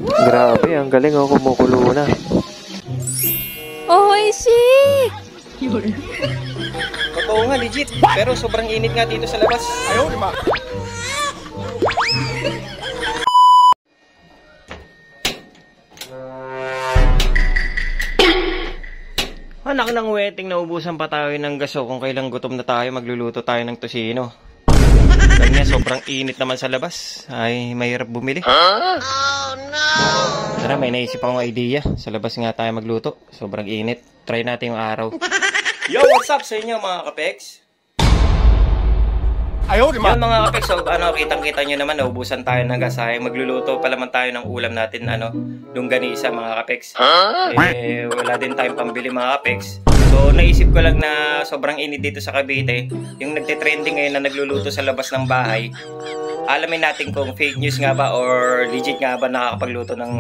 Grabe, ang galing oh, kumukulo na. Oishi! Totoo nga, legit. Pero sobrang init nga dito sa labas. Ayaw, di ba? Anak ng wedding, naubusan pa tayo ng gaso. Kung kailang gutom na tayo, magluluto tayo ng tosino. Dahil nga, sobrang init naman sa labas. Ay, mahirap bumili. Oh no! Tara, may naisip akong idea. Sa labas nga tayo magluto. Sobrang init. Try natin yung araw. Yo, what's up sa inyo mga kapeks? Ayaw, di ba? Yun mga kapeks, so, kitang-kita nyo naman, naubusan tayo ng gas. Ay, magluluto pa naman tayo ng ulam natin, longganisa mga kapeks. Wala din tayong pambili mga kapeks. So, naisip ko lang na sobrang init dito sa Cavite. Yung nagte-trending ngayon na nagluluto sa labas ng bahay. Alamin natin kung fake news nga ba or legit nga ba nakakapagluto ng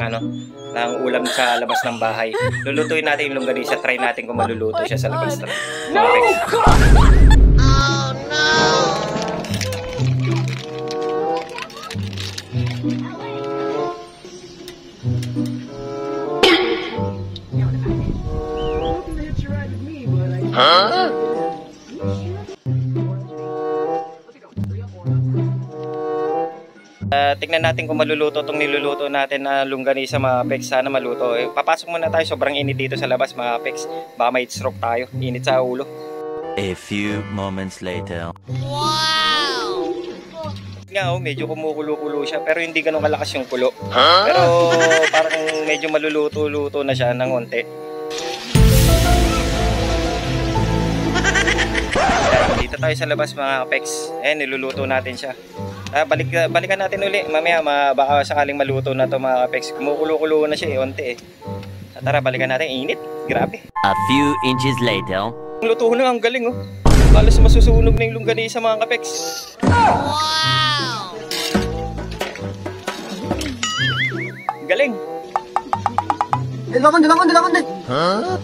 ulam sa labas ng bahay. Lulutuin natin yung longganisa, try natin kung maluluto siya sa labas ng bahay. Oh no! Huh? Tingnan natin kung maluluto itong niluluto natin na longganisa mga kapeks. Sana maluto. Papasok muna tayo. Sobrang init dito sa labas mga kapeks. Baka may stroke tayo. Init sa ulo. A few moments later. Wow! Nga medyo kumukulo-kulo siya. Pero hindi ganun kalakas yung kulo. Pero parang medyo maluluto-luto na siya ng onte. Dito tayo sa labas mga kapeks. Niluluto natin siya. Balikan natin uli. Mamaya baka sakaling maluto na to mga kapeks. Kumukulo-kulo na siya onte. Tara, balikan natin. Init. Grabe. A few inches later. Luto na, ang galing oh. Halos masusunog na yung longganisa mga kapeks. Wow! Galing. Dilakan. Huh?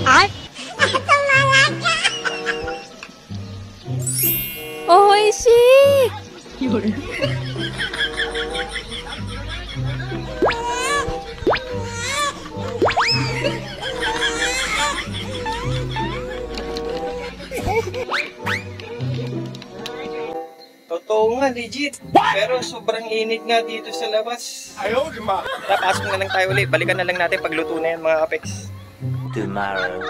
Ay! Oishi! Totoo nga, legit. Pero sobrang init nga dito sa labas. Ayaw, di ba? Pasok na lang tayo ulit. Balikan na lang natin pagluto na yan mga kapeks. Tomorrow.